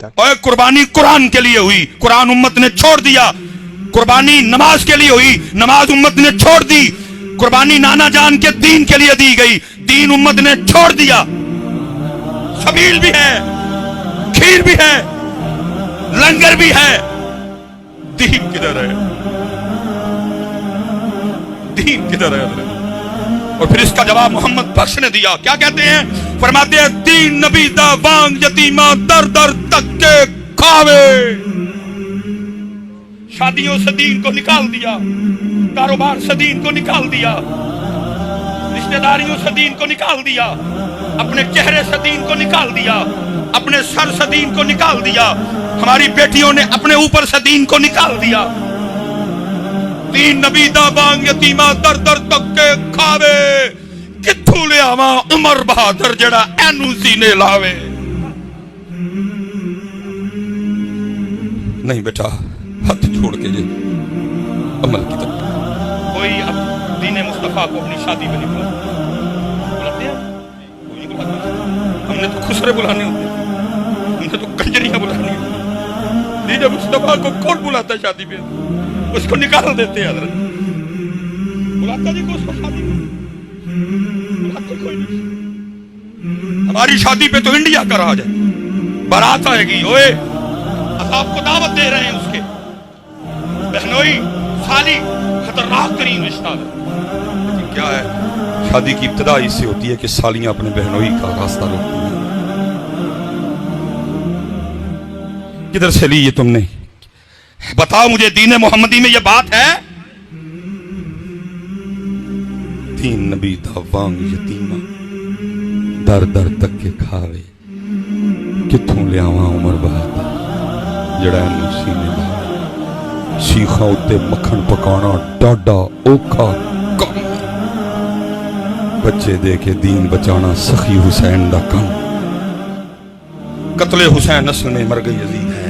और कुर्बानी कुरान के लिए हुई, कुरान उम्मत ने छोड़ दिया। कुर्बानी नमाज के लिए हुई, नमाज उम्मत ने छोड़ दी। कुर्बानी नाना जान के दीन के लिए दी गई, दीन उम्मत ने छोड़ दिया। सबील भी है, खीर भी है, लंगर भी है, दीन किधर है? दीन किधर है? और फिर इसका जवाब मोहम्मद बख्श ने दिया। क्या कहते हैं? फरमाते हैं दीन नबी दा वांग यतीमा दर दर तक के खावे। शादियों से दीन को निकाल दिया, कारोबार से दीन को निकाल दिया, रिश्तेदारियों से दीन को निकाल दिया, अपने चेहरे से दीन को निकाल दिया, अपने सर से दीन को निकाल दिया। हमारी बेटियों ने अपने ऊपर से दीन को निकाल दिया। दीन नबी दा वांग यतीमा दर दर तक के खावे, किथों लियावा उमर बहादुर जड़ा एनू सीने लावे। नहीं बेटा, हाथ छोड़ के ये अमल की तरफ। कोई अब दीन मुस्तफा को अपनी शादी में नहीं बुलाते हैं, कोई नहीं बुलाता। हमने तो खुसरे बुलाने होते, हमने तो कंजरियां बुलानी होती। दीन मुस्तफा को कौन बुलाता है शादी में? उसको निकाल देते हैं हजरत। बुलाता जी को उसको शादी में बुलाते कोई नहीं। हमारी शादी पे तो इंडिया का राज है, बारात आएगी, ओए आपको दावत दे रहे हैं उसके। बहनोई साली खतरनाक तरीन रिश्ता है, लेकिन क्या है, शादी की इब्तिदा इससे होती है कि सालियां अपने बहनोई का रास्ता रोकती हैं। किधर से ली ये तुमने? बताओ मुझे, दीन मोहम्मदी में ये बात है? दीन नबी दा वांग यतीमा दर दर तक के खावे, किथों लियावा उमर बहादुर जड़ा एनू सीने लावे। सीखा उत्ते मक्खन पकाना डाडा औखा काम, बच्चे दे के दीन बचाना सखी हुसैन दा काम। कत्ले हुसैन नस्ल में मर गई यजीद है,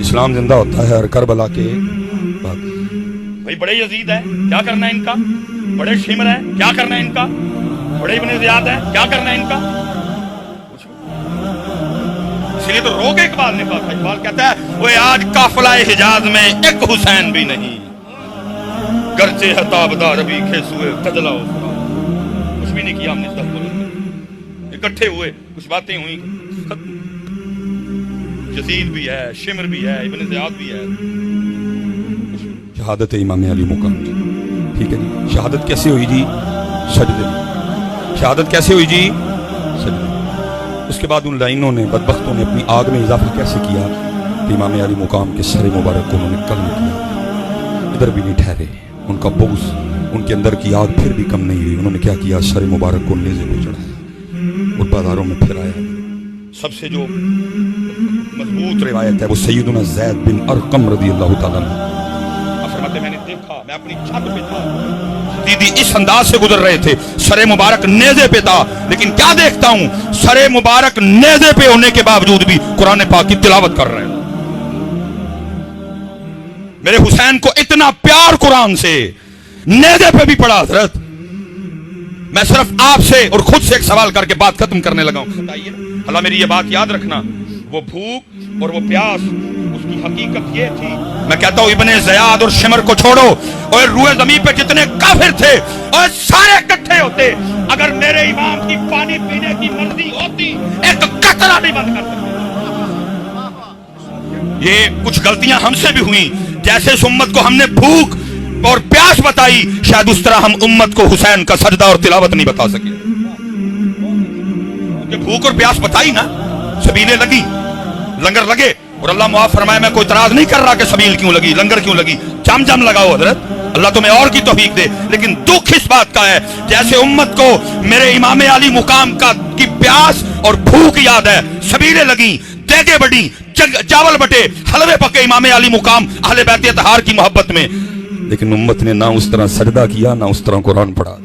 इस्लाम जिंदा होता है हर करबला के बाद। भाई बड़े यजीद है, क्या करना है इनका? बड़े शिमर है, क्या करना है इनका? बड़े इब्ने ज़ियाद है, क्या करना है इनका? इसलिए तो रोके इकबाल ने कहा था। इकबाल कहता है वो आज काफिला हिजाज में एक हुसैन भी नहीं, गर्चे है ताबदार अभी खेसुए कजला। कुछ भी नहीं किया हमने, सब बोला इकट्ठे हुए, कुछ बातें हुई, यजीद भी है, शिमर भी है, इब्ने ज़ियाद भी है। शहादत इमाम अली मुकाम, ठीक है जी। शहादत कैसे हुई जी? सजदे। शहादत कैसे हुई जी? सजदे। उसके बाद उन लाइनों ने, बदबख्तों ने अपनी आग में इजाफा कैसे किया कि इमाम अली मुकाम के सर मुबारक को उन्होंने कल्म किया। इधर भी नहीं ठहरे, उनका बोझ, उनके अंदर की आग फिर भी कम नहीं हुई। उन्होंने क्या किया? सर मुबारक को नेज़े पे चढ़ाया और बाजारों में फिराया। सबसे जो मजबूत रिवायत है वो सैयदुना ज़ैद बिन अरकम रज़ियल्लाहु ताला अन्हु फरमाते, मैंने देखा, मैं अपनी छत पे था, दीदी इस अंदाज से गुजर रहे थे, सरे मुबारक नेज़े पे था, लेकिन क्या देखता हूं, सरे मुबारक नेज़े पे होने के बावजूद भी कुरान पाक की तिलावत कर रहे हैं। मेरे हुसैन को इतना प्यार कुरान से, नेज़े पे भी पड़ा। हजरत मैं सिर्फ आपसे और खुद से एक सवाल करके बात खत्म करने लगा हूं। बताइए अल्लाह, मेरी ये बात याद रखना, वो भूख और वो प्यास, उसकी हकीकत ये थी। मैं कहता हूं इब्ने ज़ियाद और शिमर को छोड़ो, और रूए ज़मीन पे जितने काफिर थे और सारे इकट्ठे होते, अगर मेरे इमाम की पानी पीने की मर्जी होती, एक कतरा नहीं बंद कर सकते। ये कुछ गलतियां हमसे भी हुई, जैसे इस उम्मत को हमने भूख और प्यास बताई, शायद उस तरह हम उम्मत को हुसैन का सजदा और तिलावत नहीं बता सके। भूख और प्यास बताई ना, सबीलें लगी, लंगर लगे, और अल्लाह मुआफ फरमाए, मैं कोई इतराज नहीं कर रहा कि सबील क्यों लगी, लंगर क्यों लगी, जम जम लगाओ हजरत, अल्लाह तुम्हें और की तौफीक दे। लेकिन दुख इस बात का है, जैसे उम्मत को मेरे इमाम अली मुकाम का की प्यास और भूख याद है, सबीलें लगी, देगे बड़ी, चावल बटे, हलवे पके इमाम अली मुकाम अहले बैत अतहार की मोहब्बत में, लेकिन उम्मत ने ना उस तरह सजदा किया, ना उस तरह कुरान पढ़ा।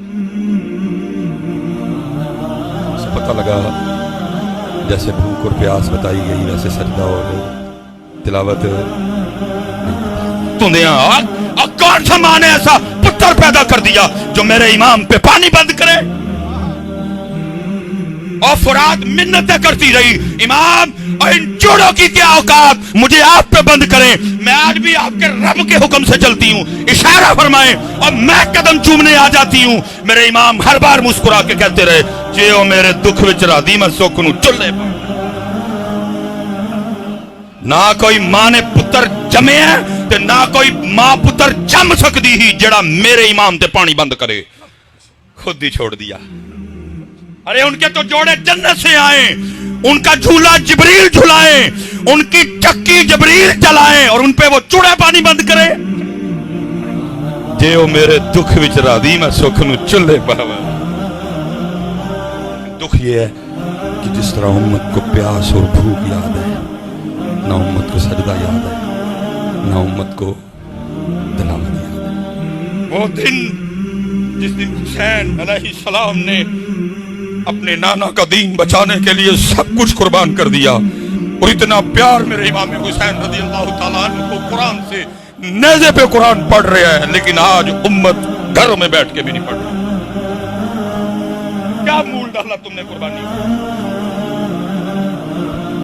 पता लगा जैसे भूख और प्यास बताई गई, वैसे सजदा और तिलावत। कौन सा माँ ने ऐसा पुत्र पैदा कर दिया जो मेरे इमाम पे पानी बंद करे? और फुरात मिन्नतें करती रही, इमाम और इन والوں کی کیا اوقات مجھے آپ پہ بند کریں، میں آج بھی آپ کے رب کے حکم سے چلتی ہوں، اشارہ فرمائیں اور میں قدم چومنے آ جاتی ہوں۔ میرے امام ہر بار مسکرا کے کہتے رہے جے او میرے دکھ وچ راضی میں سکھ نو چلے پا۔ نہ کوئی ماں نے پتر جمے ہے تے نہ کوئی ماں پتر جم سکتی ہی جڑا میرے امام تے پانی بند کرے، خود ہی چھوڑ دیا۔ ارے ان کے تو جوڑے جنت سے آئے، ان کا جھولا جبریل جھلائے، ان کی چکی جبریل چلائے اور ان پہ وہ چوڑے پانی بند کرے۔ جے او میرے دکھ وچ راضی میں سکھ نو چلے پاوا۔ دکھ یہ ہے کہ جس طرح امت کو پیاس اور بھوک یاد ہے، نہ امت کو سجدہ یاد ہے، نہ امت کو تلاوت یاد ہے۔ وہ دن جس دن حسین علیہ السلام نے اپنے نانا کا دین بچانے کے لیے سب کچھ قربان کر دیا، اور اتنا پیار میرے امام حسین رضی اللہ تعالیٰ عنہ کو قرآن سے نیزے پہ قرآن پڑھ رہا ہے، لیکن آج امت گھروں میں بیٹھ کے بھی نہیں پڑھ رہی۔ کیا مول ڈالا تم نے قربانی؟